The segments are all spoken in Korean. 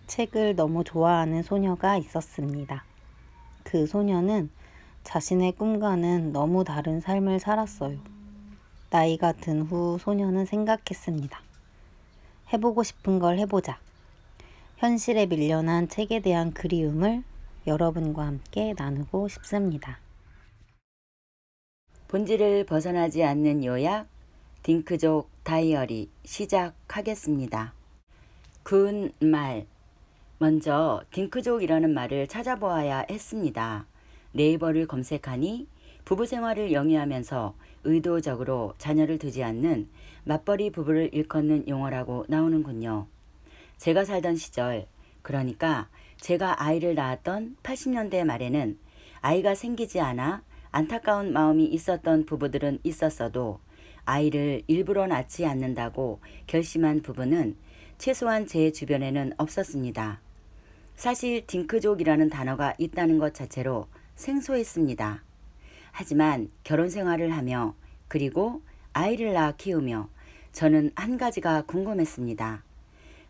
책을 너무 좋아하는 소녀가 있었습니다. 그 소녀는 자신의 꿈과는 너무 다른 삶을 살았어요. 나이가 든 후 소녀는 생각했습니다. 해보고 싶은 걸 해보자. 현실에 밀려난 책에 대한 그리움을 여러분과 함께 나누고 싶습니다. 본질을 벗어나지 않는 요약, 딩크족 다이어리 시작하겠습니다. 군 말. 먼저 딩크족이라는 말을 찾아보아야 했습니다. 네이버를 검색하니 부부 생활을 영위하면서 의도적으로 자녀를 두지 않는 맞벌이 부부를 일컫는 용어라고 나오는군요. 제가 살던 시절, 그러니까 제가 아이를 낳았던 80년대 말에는 아이가 생기지 않아 안타까운 마음이 있었던 부부들은 있었어도 아이를 일부러 낳지 않는다고 결심한 부부는 최소한 제 주변에는 없었습니다. 사실 딩크족이라는 단어가 있다는 것 자체로 생소했습니다. 하지만 결혼 생활을 하며 그리고 아이를 낳아 키우며 저는 한 가지가 궁금했습니다.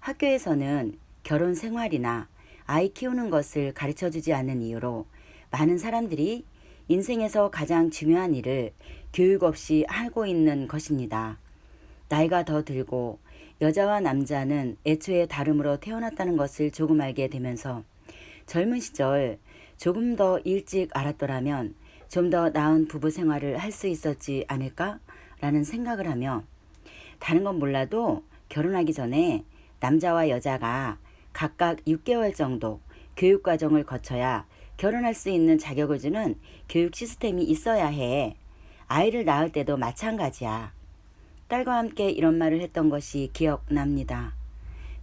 학교에서는 결혼 생활이나 아이 키우는 것을 가르쳐주지 않는 이유로 많은 사람들이 인생에서 가장 중요한 일을 교육 없이 하고 있는 것입니다. 나이가 더 들고 여자와 남자는 애초에 다름으로 태어났다는 것을 조금 알게 되면서 젊은 시절 조금 더 일찍 알았더라면 좀 더 나은 부부 생활을 할 수 있었지 않을까라는 생각을 하며 다른 건 몰라도 결혼하기 전에 남자와 여자가 각각 6개월 정도 교육과정을 거쳐야 결혼할 수 있는 자격을 주는 교육 시스템이 있어야 해. 아이를 낳을 때도 마찬가지야. 딸과 함께 이런 말을 했던 것이 기억납니다.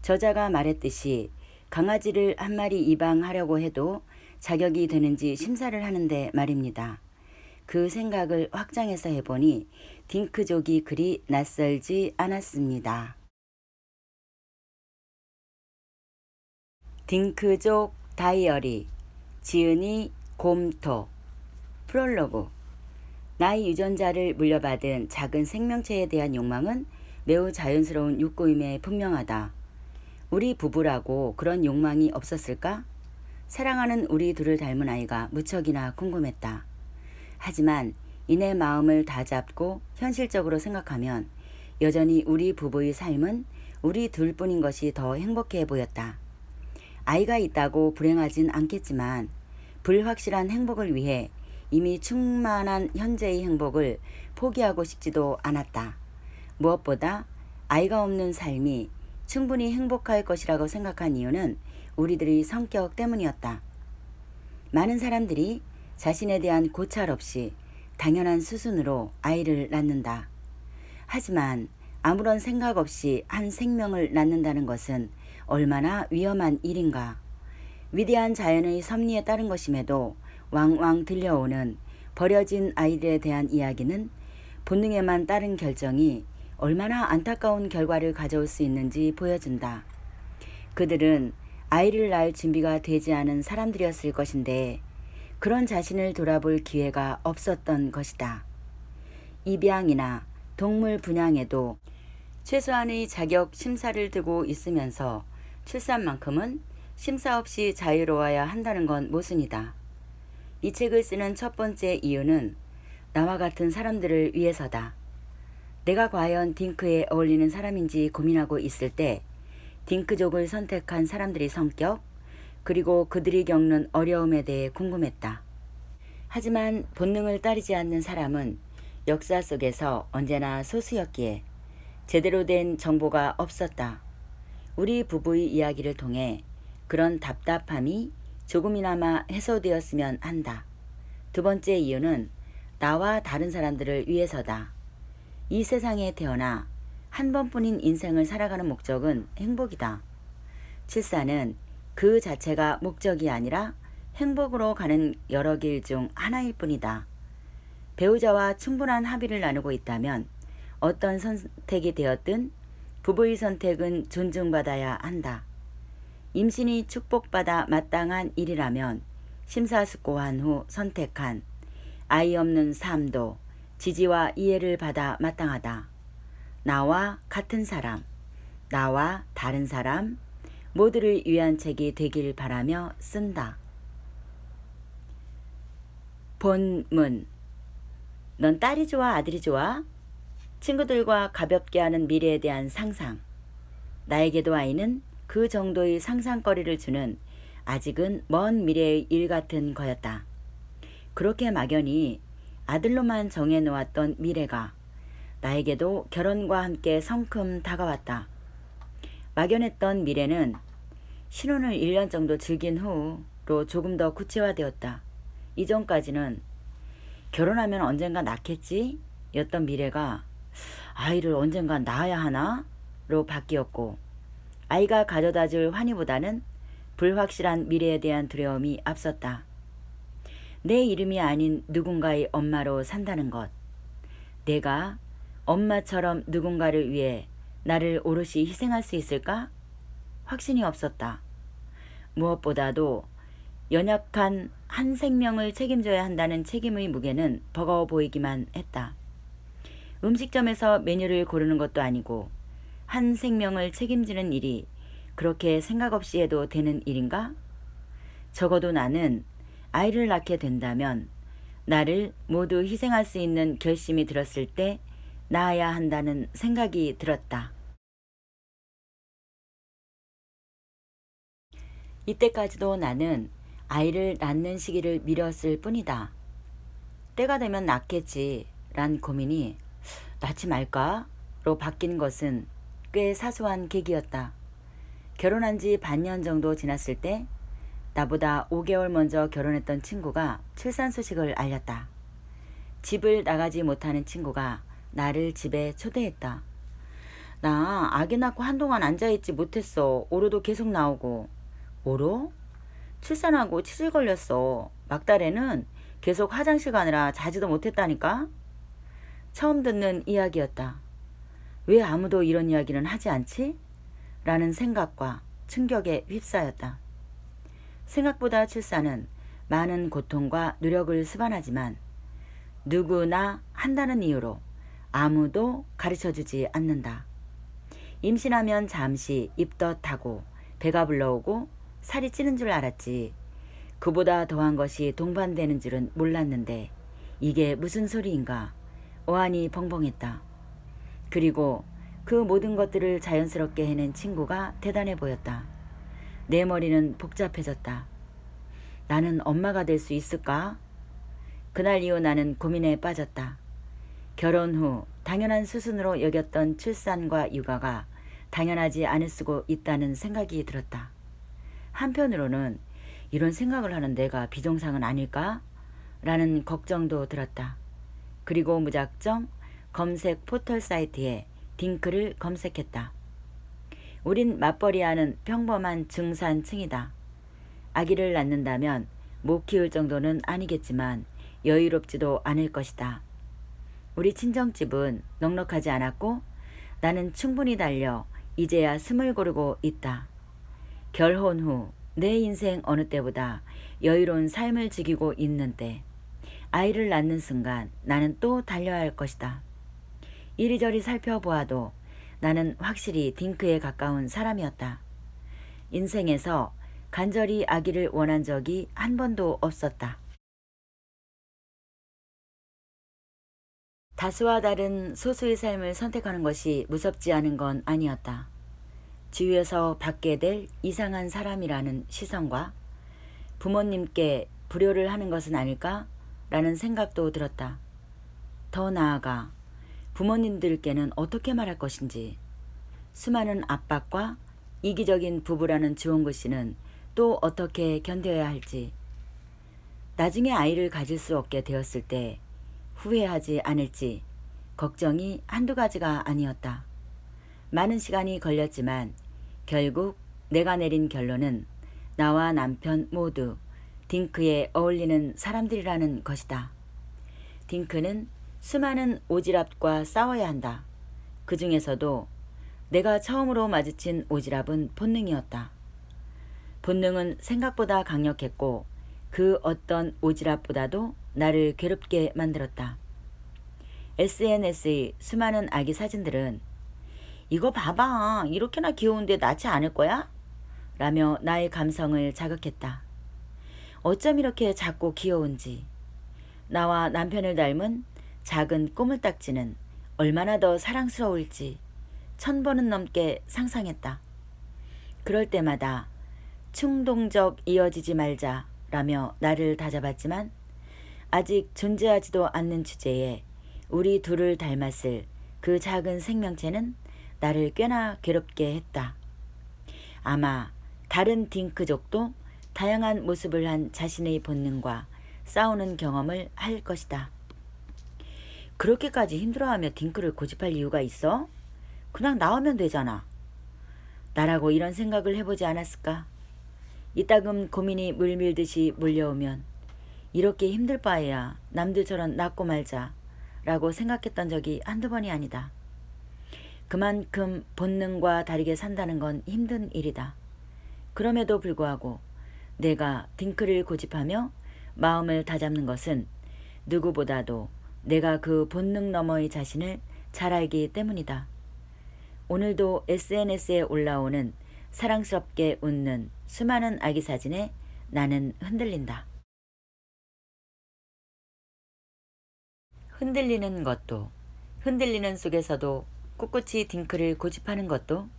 저자가 말했듯이 강아지를 한 마리 입양하려고 해도 자격이 되는지 심사를 하는데 말입니다. 그 생각을 확장해서 해보니 딩크족이 그리 낯설지 않았습니다. 딩크족 다이어리 지은이 곰토 프롤로그. 나이 유전자를 물려받은 작은 생명체에 대한 욕망은 매우 자연스러운 욕구임에 분명하다. 우리 부부라고 그런 욕망이 없었을까? 사랑하는 우리 둘을 닮은 아이가 무척이나 궁금했다. 하지만 이내 마음을 다잡고 현실적으로 생각하면 여전히 우리 부부의 삶은 우리 둘뿐인 것이 더 행복해 보였다. 아이가 있다고 불행하진 않겠지만 불확실한 행복을 위해 이미 충만한 현재의 행복을 포기하고 싶지도 않았다. 무엇보다 아이가 없는 삶이 충분히 행복할 것이라고 생각한 이유는 우리들의 성격 때문이었다. 많은 사람들이 자신에 대한 고찰 없이 당연한 수순으로 아이를 낳는다. 하지만 아무런 생각 없이 한 생명을 낳는다는 것은 얼마나 위험한 일인가. 위대한 자연의 섭리에 따른 것임에도 왕왕 들려오는 버려진 아이들에 대한 이야기는 본능에만 따른 결정이 얼마나 안타까운 결과를 가져올 수 있는지 보여준다. 그들은 아이를 낳을 준비가 되지 않은 사람들이었을 것인데 그런 자신을 돌아볼 기회가 없었던 것이다. 입양이나 동물 분양에도 최소한의 자격 심사를 두고 있으면서 출산만큼은 심사 없이 자유로워야 한다는 건 모순이다. 이 책을 쓰는 첫 번째 이유는 나와 같은 사람들을 위해서다. 내가 과연 딩크에 어울리는 사람인지 고민하고 있을 때 딩크족을 선택한 사람들의 성격, 그리고 그들이 겪는 어려움에 대해 궁금했다. 하지만 본능을 따르지 않는 사람은 역사 속에서 언제나 소수였기에 제대로 된 정보가 없었다. 우리 부부의 이야기를 통해 그런 답답함이 조금이나마 해소되었으면 한다. 두 번째 이유는 나와 다른 사람들을 위해서다. 이 세상에 태어나 한 번뿐인 인생을 살아가는 목적은 행복이다. 출산은 그 자체가 목적이 아니라 행복으로 가는 여러 길 중 하나일 뿐이다. 배우자와 충분한 합의를 나누고 있다면 어떤 선택이 되었든 부부의 선택은 존중받아야 한다. 임신이 축복받아 마땅한 일이라면 심사숙고한 후 선택한 아이 없는 삶도 지지와 이해를 받아 마땅하다. 나와 같은 사람, 나와 다른 사람, 모두를 위한 책이 되길 바라며 쓴다. 본문. 넌 딸이 좋아, 아들이 좋아? 친구들과 가볍게 하는 미래에 대한 상상. 나에게도 아이는 그 정도의 상상거리를 주는 아직은 먼 미래의 일 같은 거였다. 그렇게 막연히 아들로만 정해놓았던 미래가 나에게도 결혼과 함께 성큼 다가왔다. 막연했던 미래는 신혼을 1년 정도 즐긴 후로 조금 더 구체화되었다. 이전까지는 결혼하면 언젠가 낳겠지? 였던 미래가 아이를 언젠가 낳아야 하나? 로 바뀌었고, 아이가 가져다 줄 환희보다는 불확실한 미래에 대한 두려움이 앞섰다. 내 이름이 아닌 누군가의 엄마로 산다는 것. 내가 엄마처럼 누군가를 위해 나를 오롯이 희생할 수 있을까? 확신이 없었다. 무엇보다도 연약한 한 생명을 책임져야 한다는 책임의 무게는 버거워 보이기만 했다. 음식점에서 메뉴를 고르는 것도 아니고 한 생명을 책임지는 일이 그렇게 생각 없이 해도 되는 일인가? 적어도 나는 아이를 낳게 된다면 나를 모두 희생할 수 있는 결심이 들었을 때 낳아야 한다는 생각이 들었다. 이때까지도 나는 아이를 낳는 시기를 미뤘을 뿐이다. 때가 되면 낳겠지 란 고민이 낳지 말까로 바뀐 것은 꽤 사소한 계기였다. 결혼한 지 반년 정도 지났을 때 나보다 5개월 먼저 결혼했던 친구가 출산 소식을 알렸다. 집을 나가지 못하는 친구가 나를 집에 초대했다. 나 아기 낳고 한동안 앉아있지 못했어. 오로도 계속 나오고. 오로? 출산하고 치질 걸렸어. 막달에는 계속 화장실 가느라 자지도 못했다니까? 처음 듣는 이야기였다. 왜 아무도 이런 이야기는 하지 않지? 라는 생각과 충격에 휩싸였다. 생각보다 출산은 많은 고통과 노력을 수반하지만 누구나 한다는 이유로 아무도 가르쳐주지 않는다. 임신하면 잠시 입덧하고 배가 불러오고 살이 찌는 줄 알았지. 그보다 더한 것이 동반되는 줄은 몰랐는데 이게 무슨 소리인가 어안이 벙벙했다. 그리고 그 모든 것들을 자연스럽게 해낸 친구가 대단해 보였다. 내 머리는 복잡해졌다. 나는 엄마가 될 수 있을까? 그날 이후 나는 고민에 빠졌다. 결혼 후 당연한 수순으로 여겼던 출산과 육아가 당연하지 않을 수도 있다는 생각이 들었다. 한편으로는 이런 생각을 하는 내가 비정상은 아닐까? 라는 걱정도 들었다. 그리고 무작정 검색 포털 사이트에 딩크를 검색했다. 우린 맞벌이하는 평범한 중산층이다. 아기를 낳는다면 못 키울 정도는 아니겠지만 여유롭지도 않을 것이다. 우리 친정집은 넉넉하지 않았고 나는 충분히 달려 이제야 숨을 고르고 있다. 결혼 후 내 인생 어느 때보다 여유로운 삶을 즐기고 있는 때 아이를 낳는 순간 나는 또 달려야 할 것이다. 이리저리 살펴보아도 나는 확실히 딩크에 가까운 사람이었다. 인생에서 간절히 아기를 원한 적이 한 번도 없었다. 다수와 다른 소수의 삶을 선택하는 것이 무섭지 않은 건 아니었다. 주위에서 받게 될 이상한 사람이라는 시선과 부모님께 불효를 하는 것은 아닐까? 라는 생각도 들었다. 더 나아가 부모님들께는 어떻게 말할 것인지, 수많은 압박과 이기적인 부부라는 주원글씨는 또 어떻게 견뎌야 할지, 나중에 아이를 가질 수 없게 되었을 때 후회하지 않을지 걱정이 한두 가지가 아니었다. 많은 시간이 걸렸지만 결국 내가 내린 결론은 나와 남편 모두 딩크에 어울리는 사람들이라는 것이다. 딩크는 수많은 오지랖과 싸워야 한다. 그 중에서도 내가 처음으로 마주친 오지랖은 본능이었다. 본능은 생각보다 강력했고 그 어떤 오지랖보다도 나를 괴롭게 만들었다. SNS의 수많은 아기 사진들은 이거 봐봐, 이렇게나 귀여운데 낳지 않을 거야? 라며 나의 감성을 자극했다. 어쩜 이렇게 작고 귀여운지. 나와 남편을 닮은 작은 꼬물딱지는 얼마나 더 사랑스러울지 1000번은 넘게 상상했다. 그럴 때마다 충동적 이어지지 말자 라며 나를 다잡았지만 아직 존재하지도 않는 주제에 우리 둘을 닮았을 그 작은 생명체는 나를 꽤나 괴롭게 했다. 아마 다른 딩크족도 다양한 모습을 한 자신의 본능과 싸우는 경험을 할 것이다. 그렇게까지 힘들어하며 딩크를 고집할 이유가 있어? 그냥 나오면 되잖아. 나라고 이런 생각을 해보지 않았을까? 이따금 고민이 물밀듯이 몰려오면 이렇게 힘들 바에야 남들처럼 낫고 말자 라고 생각했던 적이 한두 번이 아니다. 그만큼 본능과 다르게 산다는 건 힘든 일이다. 그럼에도 불구하고 내가 딩크를 고집하며 마음을 다잡는 것은 누구보다도 내가 그 본능 너머의 자신을 잘 알기 때문이다. 오늘도 SNS에 올라오는 사랑스럽게 웃는 수많은 아기 사진에 나는 흔들린다. 흔들리는 것도, 흔들리는 속에서도 꿋꿋이 딩크를 고집하는 것도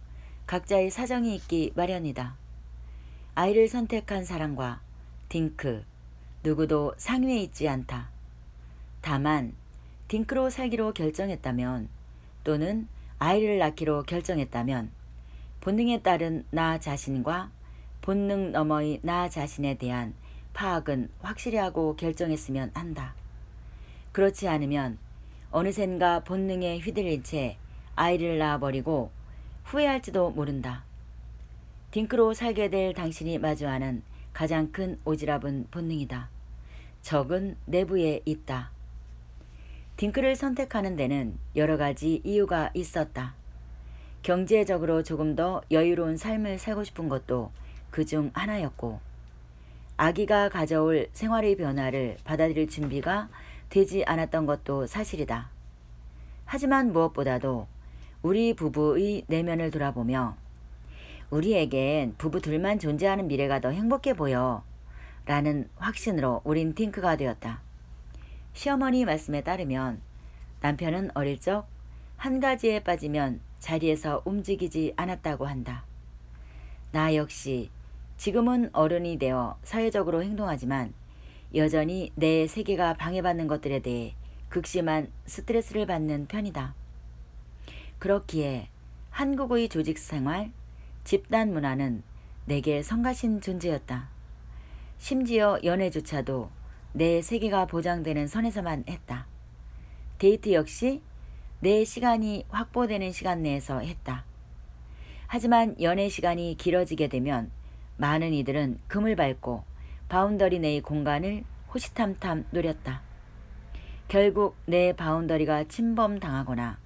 각자의 사정이 있기 마련이다. 아이를 선택한 사람과 딩크, 누구도 상위에 있지 않다. 다만 딩크로 살기로 결정했다면 또는 아이를 낳기로 결정했다면 본능에 따른 나 자신과 본능 너머의 나 자신에 대한 파악은 확실히 하고 결정했으면 한다. 그렇지 않으면 어느샌가 본능에 휘둘린 채 아이를 낳아버리고 후회할지도 모른다. 딩크로 살게 될 당신이 마주하는 가장 큰 오지랖은 본능이다. 적은 내부에 있다. 딩크를 선택하는 데는 여러 가지 이유가 있었다. 경제적으로 조금 더 여유로운 삶을 살고 싶은 것도 그중 하나였고, 아기가 가져올 생활의 변화를 받아들일 준비가 되지 않았던 것도 사실이다. 하지만 무엇보다도 우리 부부의 내면을 돌아보며 우리에겐 부부 둘만 존재하는 미래가 더 행복해 보여 라는 확신으로 우린 딩크가 되었다. 시어머니 말씀에 따르면 남편은 어릴 적 한 가지에 빠지면 자리에서 움직이지 않았다고 한다. 나 역시 지금은 어른이 되어 사회적으로 행동하지만 여전히 내 세계가 방해받는 것들에 대해 극심한 스트레스를 받는 편이다. 그렇기에 한국의 조직생활, 집단 문화는 내게 성가신 존재였다. 심지어 연애조차도 내 세계가 보장되는 선에서만 했다. 데이트 역시 내 시간이 확보되는 시간 내에서 했다. 하지만 연애 시간이 길어지게 되면 많은 이들은 금을 밟고 바운더리 내의 공간을 호시탐탐 노렸다. 결국 내 바운더리가 침범당하거나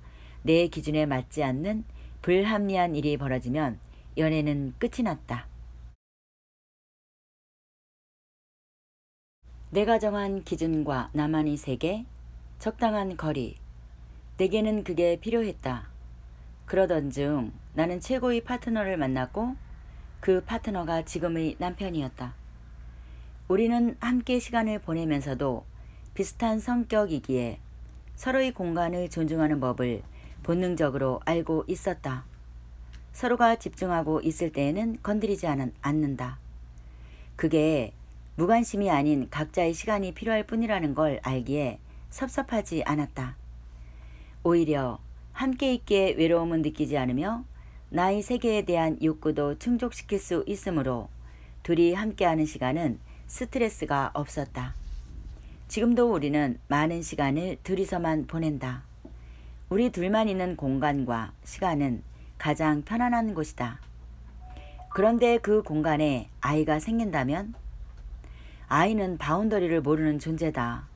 내 기준에 맞지 않는 불합리한 일이 벌어지면 연애는 끝이 났다. 내가 정한 기준과 나만의 세계, 적당한 거리, 내게는 그게 필요했다. 그러던 중 나는 최고의 파트너를 만났고 그 파트너가 지금의 남편이었다. 우리는 함께 시간을 보내면서도 비슷한 성격이기에 서로의 공간을 존중하는 법을 본능적으로 알고 있었다. 서로가 집중하고 있을 때에는 건드리지 않는다. 그게 무관심이 아닌 각자의 시간이 필요할 뿐이라는 걸 알기에 섭섭하지 않았다. 오히려 함께 있기에 외로움은 느끼지 않으며 나의 세계에 대한 욕구도 충족시킬 수 있으므로 둘이 함께하는 시간은 스트레스가 없었다. 지금도 우리는 많은 시간을 둘이서만 보낸다. 우리 둘만 있는 공간과 시간은 가장 편안한 곳이다. 그런데 그 공간에 아이가 생긴다면 아이는 바운더리를 모르는 존재다.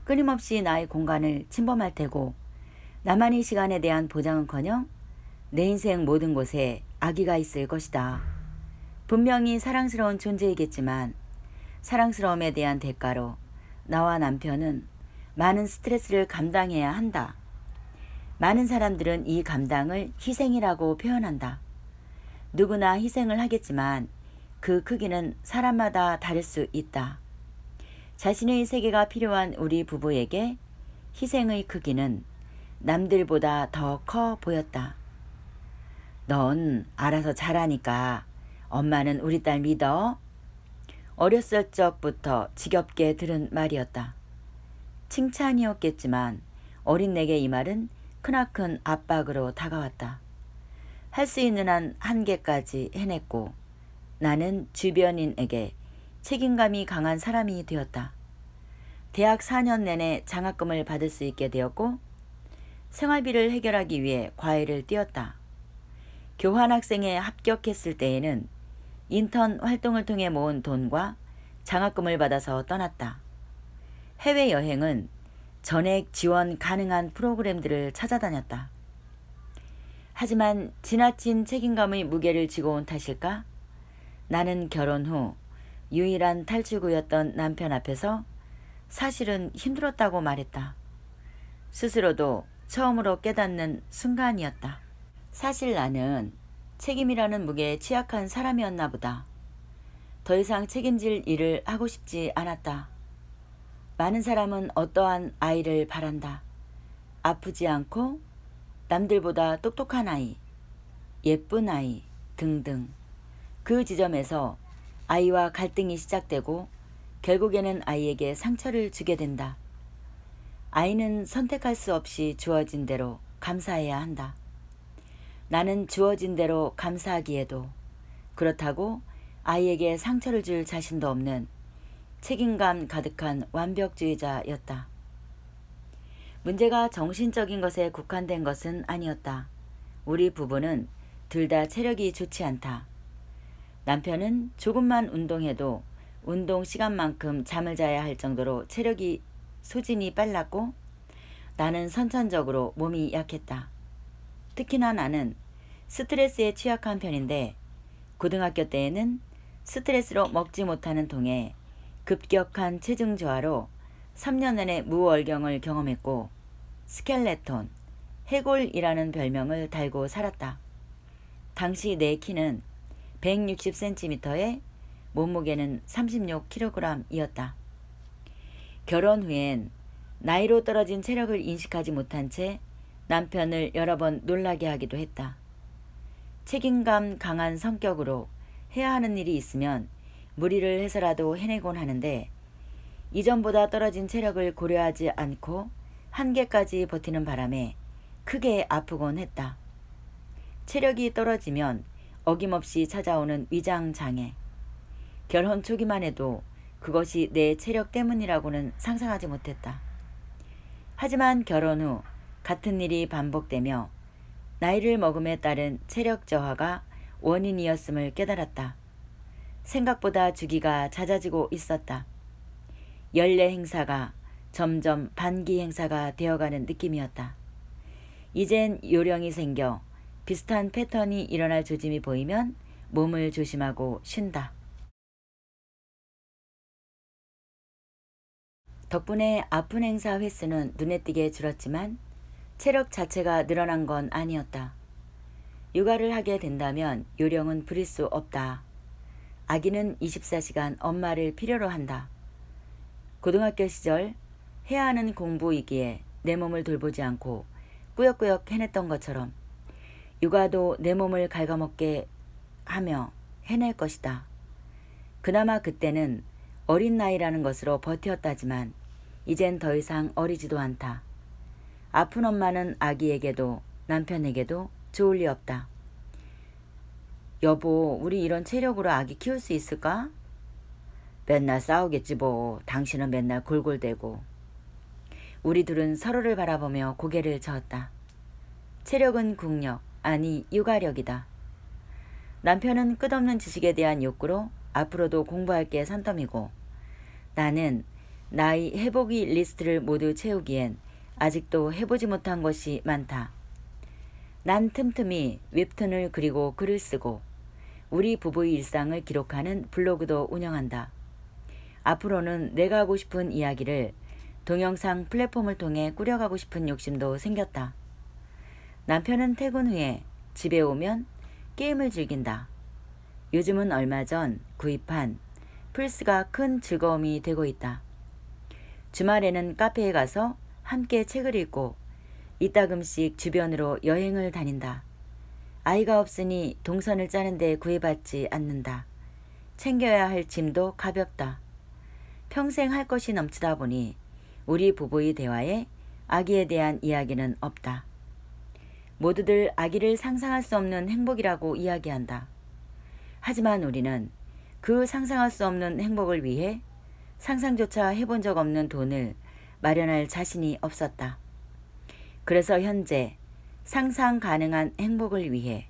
끊임없이 나의 공간을 침범할 테고 나만의 시간에 대한 보장은커녕 내 인생 모든 곳에 아기가 있을 것이다. 분명히 사랑스러운 존재이겠지만 사랑스러움에 대한 대가로 나와 남편은 많은 스트레스를 감당해야 한다. 많은 사람들은 이 감당을 희생이라고 표현한다. 누구나 희생을 하겠지만 그 크기는 사람마다 다를 수 있다. 자신의 세계가 필요한 우리 부부에게 희생의 크기는 남들보다 더 커 보였다. 넌 알아서 잘하니까 엄마는 우리 딸 믿어. 어렸을 적부터 지겹게 들은 말이었다. 칭찬이었겠지만 어린 내게 이 말은 크나큰 압박으로 다가왔다. 할 수 있는 한 한계까지 해냈고 나는 주변인에게 책임감이 강한 사람이 되었다. 대학 4년 내내 장학금을 받을 수 있게 되었고 생활비를 해결하기 위해 과외를 뛰었다. 교환학생에 합격했을 때에는 인턴 활동을 통해 모은 돈과 장학금을 받아서 떠났다. 해외여행은 전액 지원 가능한 프로그램들을 찾아다녔다. 하지만 지나친 책임감의 무게를 지고 온 탓일까? 나는 결혼 후 유일한 탈출구였던 남편 앞에서 사실은 힘들었다고 말했다. 스스로도 처음으로 깨닫는 순간이었다. 사실 나는 책임이라는 무게에 취약한 사람이었나 보다. 더 이상 책임질 일을 하고 싶지 않았다. 많은 사람은 어떠한 아이를 바란다. 아프지 않고 남들보다 똑똑한 아이, 예쁜 아이 등등. 그 지점에서 아이와 갈등이 시작되고 결국에는 아이에게 상처를 주게 된다. 아이는 선택할 수 없이 주어진 대로 감사해야 한다. 나는 주어진 대로 감사하기에도 그렇다고 아이에게 상처를 줄 자신도 없는 책임감 가득한 완벽주의자였다. 문제가 정신적인 것에 국한된 것은 아니었다. 우리 부부는 둘 다 체력이 좋지 않다. 남편은 조금만 운동해도 운동 시간만큼 잠을 자야 할 정도로 체력이 소진이 빨랐고 나는 선천적으로 몸이 약했다. 특히나 나는 스트레스에 취약한 편인데 고등학교 때에는 스트레스로 먹지 못하는 통에 급격한 체중 저하로 3년 내내 무월경을 경험했고 스켈레톤, 해골이라는 별명을 달고 살았다. 당시 내 키는 160cm에 몸무게는 36kg이었다. 결혼 후엔 나이로 떨어진 체력을 인식하지 못한 채 남편을 여러 번 놀라게 하기도 했다. 책임감 강한 성격으로 해야 하는 일이 있으면 무리를 해서라도 해내곤 하는데 이전보다 떨어진 체력을 고려하지 않고 한계까지 버티는 바람에 크게 아프곤 했다. 체력이 떨어지면 어김없이 찾아오는 위장장애. 결혼 초기만 해도 그것이 내 체력 때문이라고는 상상하지 못했다. 하지만 결혼 후 같은 일이 반복되며 나이를 먹음에 따른 체력 저하가 원인이었음을 깨달았다. 생각보다 주기가 잦아지고 있었다. 연례 행사가 점점 반기 행사가 되어가는 느낌이었다. 이젠 요령이 생겨 비슷한 패턴이 일어날 조짐이 보이면 몸을 조심하고 쉰다. 덕분에 아픈 행사 횟수는 눈에 띄게 줄었지만 체력 자체가 늘어난 건 아니었다. 육아를 하게 된다면 요령은 부릴 수 없다. 아기는 24시간 엄마를 필요로 한다. 고등학교 시절 해야 하는 공부이기에 내 몸을 돌보지 않고 꾸역꾸역 해냈던 것처럼 육아도 내 몸을 갉아먹게 하며 해낼 것이다. 그나마 그때는 어린 나이라는 것으로 버텼다지만 이젠 더 이상 어리지도 않다. 아픈 엄마는 아기에게도 남편에게도 좋을 리 없다. 여보, 우리 이런 체력으로 아기 키울 수 있을까? 맨날 싸우겠지 뭐. 당신은 맨날 골골대고. 우리 둘은 서로를 바라보며 고개를 저었다. 체력은 국력, 아니 육아력이다. 남편은 끝없는 지식에 대한 욕구로 앞으로도 공부할 게 산더미고 나는 나의 해보기 리스트를 모두 채우기엔 아직도 해보지 못한 것이 많다. 난 틈틈이 웹툰을 그리고 글을 쓰고 우리 부부의 일상을 기록하는 블로그도 운영한다. 앞으로는 내가 하고 싶은 이야기를 동영상 플랫폼을 통해 꾸려가고 싶은 욕심도 생겼다. 남편은 퇴근 후에 집에 오면 게임을 즐긴다. 요즘은 얼마 전 구입한 플스가 큰 즐거움이 되고 있다. 주말에는 카페에 가서 함께 책을 읽고 이따금씩 주변으로 여행을 다닌다. 아이가 없으니 동선을 짜는데 구애받지 않는다. 챙겨야 할 짐도 가볍다. 평생 할 것이 넘치다 보니 우리 부부의 대화에 아기에 대한 이야기는 없다. 모두들 아기를 상상할 수 없는 행복이라고 이야기한다. 하지만 우리는 그 상상할 수 없는 행복을 위해 상상조차 해본 적 없는 돈을 마련할 자신이 없었다. 그래서 현재 상상 가능한 행복을 위해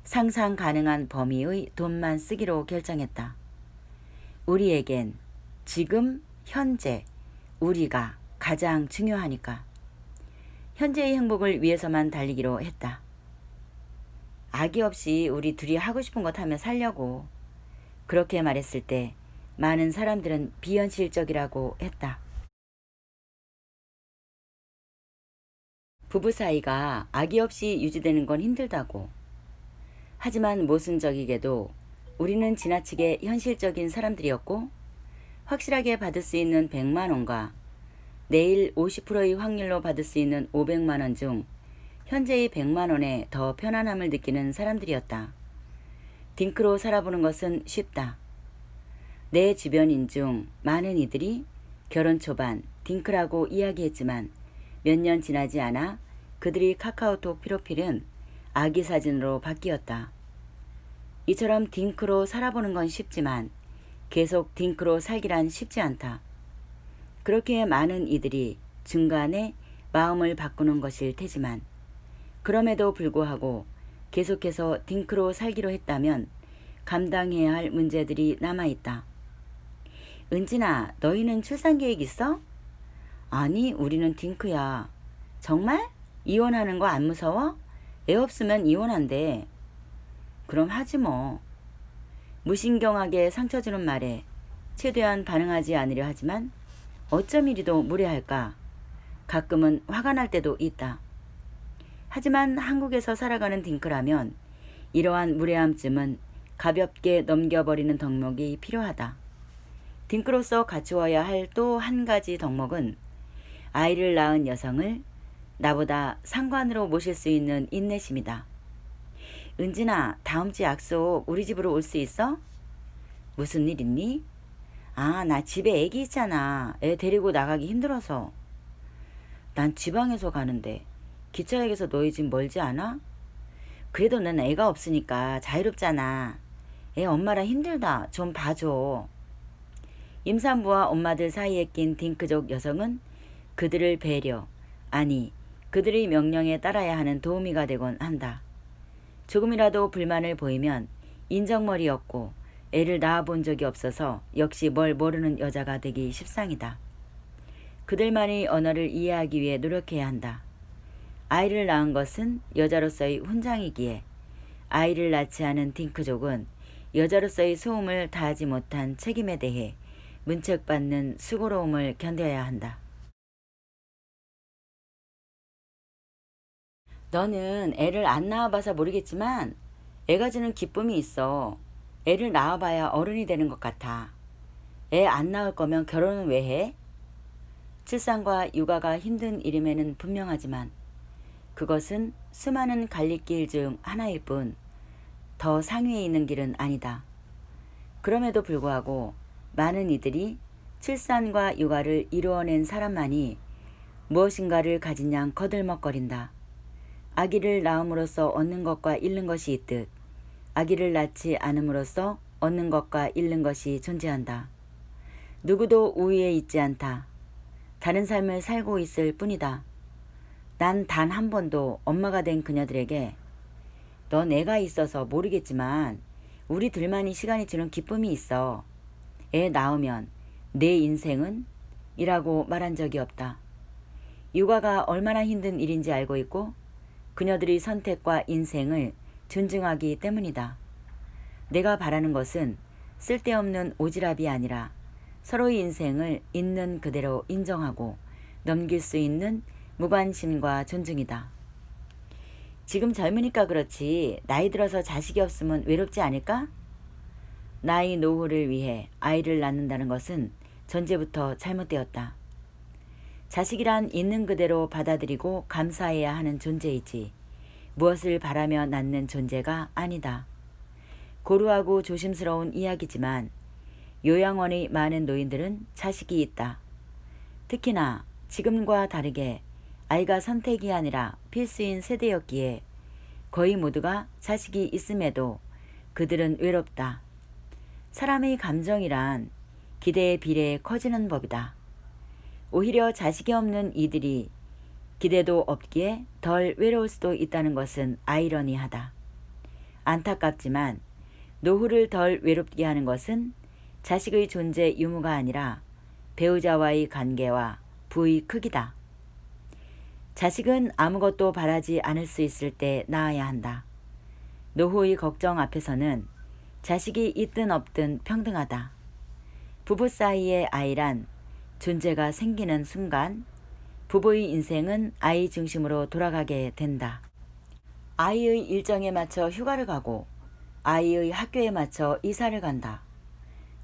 상상 가능한 범위의 돈만 쓰기로 결정했다. 우리에겐 지금 현재 우리가 가장 중요하니까 현재의 행복을 위해서만 달리기로 했다. 아기 없이 우리 둘이 하고 싶은 것 하며 살려고. 그렇게 말했을 때 많은 사람들은 비현실적이라고 했다. 부부 사이가 아기 없이 유지되는 건 힘들다고. 하지만 모순적이게도 우리는 지나치게 현실적인 사람들이었고 확실하게 받을 수 있는 100만 원과 내일 50%의 확률로 받을 수 있는 500만 원 중 현재의 100만 원에 더 편안함을 느끼는 사람들이었다. 딩크로 살아보는 것은 쉽다. 내 주변인 중 많은 이들이 결혼 초반 딩크라고 이야기했지만 몇 년 지나지 않아 그들이 카카오톡 프로필은 아기 사진으로 바뀌었다. 이처럼 딩크로 살아보는 건 쉽지만 계속 딩크로 살기란 쉽지 않다. 그렇게 많은 이들이 중간에 마음을 바꾸는 것일 테지만 그럼에도 불구하고 계속해서 딩크로 살기로 했다면 감당해야 할 문제들이 남아있다. 은진아, 너희는 출산 계획 있어? 아니, 우리는 딩크야. 정말? 이혼하는 거 안 무서워? 애 없으면 이혼한대. 그럼 하지 뭐. 무신경하게 상처 주는 말에 최대한 반응하지 않으려 하지만 어쩜 이리도 무례할까? 가끔은 화가 날 때도 있다. 하지만 한국에서 살아가는 딩크라면 이러한 무례함쯤은 가볍게 넘겨버리는 덕목이 필요하다. 딩크로서 갖추어야 할 또 한 가지 덕목은 아이를 낳은 여성을 나보다 상관으로 모실 수 있는 인내심이다. 은진아, 다음 주 약속 우리 집으로 올 수 있어? 무슨 일 있니? 아, 나 집에 애기 있잖아. 애 데리고 나가기 힘들어서. 난 지방에서 가는데 기차역에서 너희 집 멀지 않아? 그래도 난 애가 없으니까 자유롭잖아. 애 엄마랑 힘들다. 좀 봐줘. 임산부와 엄마들 사이에 낀 딩크족 여성은 그들을 배려, 아니 그들의 명령에 따라야 하는 도우미가 되곤 한다. 조금이라도 불만을 보이면 인정머리였고 애를 낳아본 적이 없어서 역시 뭘 모르는 여자가 되기 십상이다. 그들만의 언어를 이해하기 위해 노력해야 한다. 아이를 낳은 것은 여자로서의 훈장이기에 아이를 낳지 않은 딩크족은 여자로서의 소음을 다하지 못한 책임에 대해 문책받는 수고로움을 견뎌야 한다. 너는 애를 안 낳아봐서 모르겠지만 애가 주는 기쁨이 있어. 애를 낳아봐야 어른이 되는 것 같아. 애 안 낳을 거면 결혼은 왜 해? 출산과 육아가 힘든 일임에는 분명하지만 그것은 수많은 갈림길 중 하나일 뿐 더 상위에 있는 길은 아니다. 그럼에도 불구하고 많은 이들이 출산과 육아를 이루어낸 사람만이 무엇인가를 가진 양 거들먹거린다. 아기를 낳음으로써 얻는 것과 잃는 것이 있듯 아기를 낳지 않음으로써 얻는 것과 잃는 것이 존재한다. 누구도 우위에 있지 않다. 다른 삶을 살고 있을 뿐이다. 난 단 한 번도 엄마가 된 그녀들에게 넌 애가 있어서 모르겠지만 우리 둘만이 시간이 주는 기쁨이 있어. 애 낳으면 내 인생은? 이라고 말한 적이 없다. 육아가 얼마나 힘든 일인지 알고 있고 그녀들의 선택과 인생을 존중하기 때문이다. 내가 바라는 것은 쓸데없는 오지랖이 아니라 서로의 인생을 있는 그대로 인정하고 넘길 수 있는 무관심과 존중이다. 지금 젊으니까 그렇지 나이 들어서 자식이 없으면 외롭지 않을까? 나이 노후를 위해 아이를 낳는다는 것은 전제부터 잘못되었다. 자식이란 있는 그대로 받아들이고 감사해야 하는 존재이지 무엇을 바라며 낳는 존재가 아니다. 고루하고 조심스러운 이야기지만 요양원의 많은 노인들은 자식이 있다. 특히나 지금과 다르게 아이가 선택이 아니라 필수인 세대였기에 거의 모두가 자식이 있음에도 그들은 외롭다. 사람의 감정이란 기대에 비례해 커지는 법이다. 오히려 자식이 없는 이들이 기대도 없기에 덜 외로울 수도 있다는 것은 아이러니하다. 안타깝지만 노후를 덜 외롭게 하는 것은 자식의 존재 유무가 아니라 배우자와의 관계와 부의 크기다. 자식은 아무것도 바라지 않을 수 있을 때 낳아야 한다. 노후의 걱정 앞에서는 자식이 있든 없든 평등하다. 부부 사이의 아이란 존재가 생기는 순간 부부의 인생은 아이 중심으로 돌아가게 된다. 아이의 일정에 맞춰 휴가를 가고 아이의 학교에 맞춰 이사를 간다.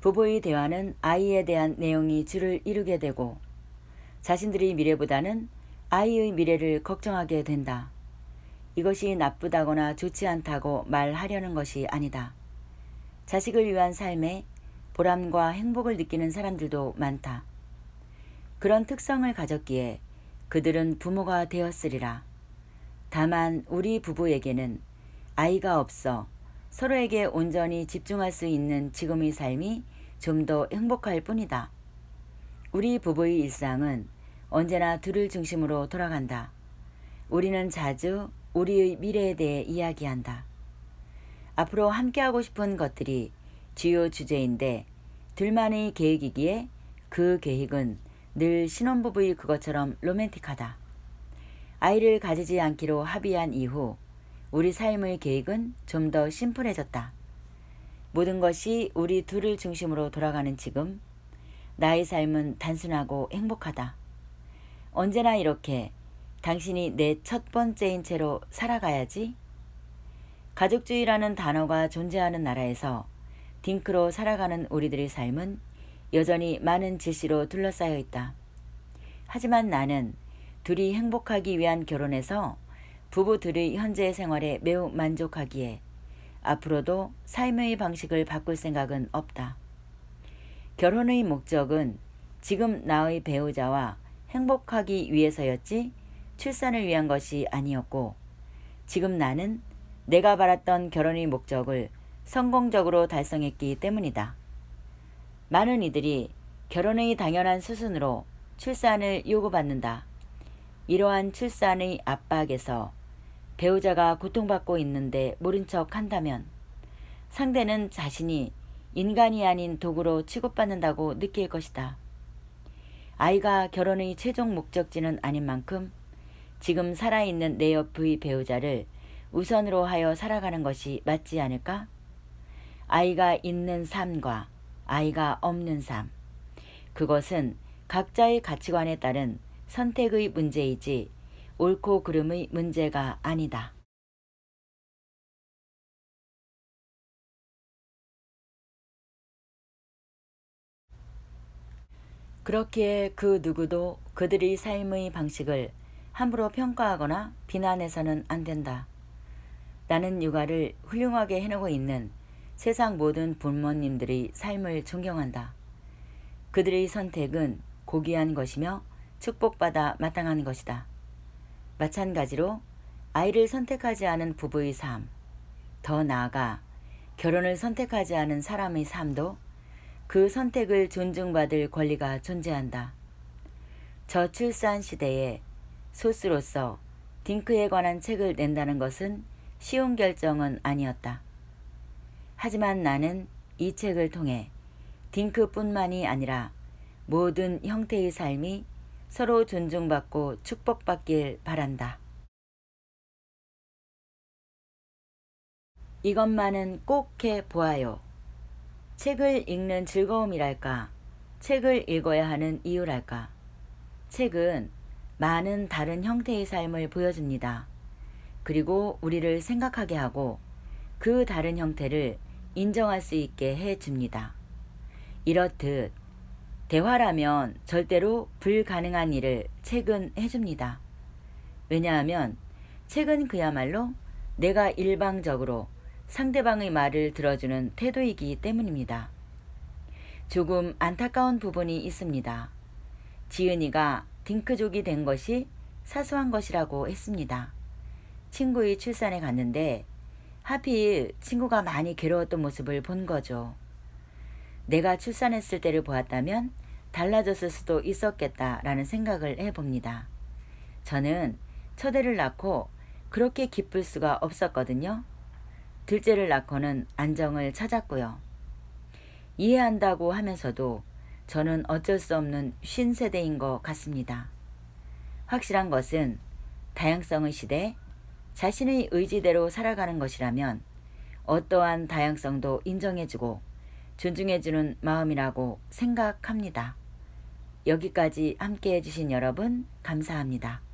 부부의 대화는 아이에 대한 내용이 주를 이루게 되고 자신들의 미래보다는 아이의 미래를 걱정하게 된다. 이것이 나쁘다거나 좋지 않다고 말하려는 것이 아니다. 자식을 위한 삶에 보람과 행복을 느끼는 사람들도 많다. 그런 특성을 가졌기에 그들은 부모가 되었으리라. 다만 우리 부부에게는 아이가 없어 서로에게 온전히 집중할 수 있는 지금의 삶이 좀 더 행복할 뿐이다. 우리 부부의 일상은 언제나 둘을 중심으로 돌아간다. 우리는 자주 우리의 미래에 대해 이야기한다. 앞으로 함께하고 싶은 것들이 주요 주제인데 둘만의 계획이기에 그 계획은 늘 신혼부부의 그것처럼 로맨틱하다. 아이를 가지지 않기로 합의한 이후 우리 삶의 계획은 좀 더 심플해졌다. 모든 것이 우리 둘을 중심으로 돌아가는 지금 나의 삶은 단순하고 행복하다. 언제나 이렇게 당신이 내 첫 번째인 채로 살아가야지. 가족주의라는 단어가 존재하는 나라에서 딩크로 살아가는 우리들의 삶은 여전히 많은 지시로 둘러싸여 있다. 하지만 나는 둘이 행복하기 위한 결혼에서 부부 둘의 현재 생활에 매우 만족하기에 앞으로도 삶의 방식을 바꿀 생각은 없다. 결혼의 목적은 지금 나의 배우자와 행복하기 위해서였지 출산을 위한 것이 아니었고 지금 나는 내가 바랐던 결혼의 목적을 성공적으로 달성했기 때문이다. 많은 이들이 결혼의 당연한 수순으로 출산을 요구받는다. 이러한 출산의 압박에서 배우자가 고통받고 있는데 모른 척 한다면 상대는 자신이 인간이 아닌 도구로 취급받는다고 느낄 것이다. 아이가 결혼의 최종 목적지는 아닌 만큼 지금 살아있는 내 옆의 배우자를 우선으로 하여 살아가는 것이 맞지 않을까? 아이가 있는 삶과 아이가 없는 삶. 그것은 각자의 가치관에 따른 선택의 문제이지 옳고 그름의 문제가 아니다. 그렇기에 그 누구도 그들의 삶의 방식을 함부로 평가하거나 비난해서는 안 된다. 나는 육아를 훌륭하게 해내고 있는 세상 모든 부모님들의 삶을 존경한다. 그들의 선택은 고귀한 것이며 축복받아 마땅한 것이다. 마찬가지로 아이를 선택하지 않은 부부의 삶, 더 나아가 결혼을 선택하지 않은 사람의 삶도 그 선택을 존중받을 권리가 존재한다. 저출산 시대에 소수로서 딩크에 관한 책을 낸다는 것은 쉬운 결정은 아니었다. 하지만 나는 이 책을 통해 딩크뿐만이 아니라 모든 형태의 삶이 서로 존중받고 축복받길 바란다. 이것만은 꼭 해 보아요. 책을 읽는 즐거움이랄까, 책을 읽어야 하는 이유랄까. 책은 많은 다른 형태의 삶을 보여줍니다. 그리고 우리를 생각하게 하고 그 다른 형태를 인정할 수 있게 해줍니다. 이렇듯 대화라면 절대로 불가능한 일을 책은 해줍니다. 왜냐하면 책은 그야말로 내가 일방적으로 상대방의 말을 들어주는 태도이기 때문입니다. 조금 안타까운 부분이 있습니다. 지은이가 딩크족이 된 것이 사소한 것이라고 했습니다. 친구의 출산에 갔는데 하필 친구가 많이 괴로웠던 모습을 본 거죠. 내가 출산했을 때를 보았다면 달라졌을 수도 있었겠다라는 생각을 해봅니다. 저는 첫애를 낳고 그렇게 기쁠 수가 없었거든요. 둘째를 낳고는 안정을 찾았고요. 이해한다고 하면서도 저는 어쩔 수 없는 쉰 세대인 것 같습니다. 확실한 것은 다양성의 시대, 자신의 의지대로 살아가는 것이라면 어떠한 다양성도 인정해주고 존중해주는 마음이라고 생각합니다. 여기까지 함께 해주신 여러분 감사합니다.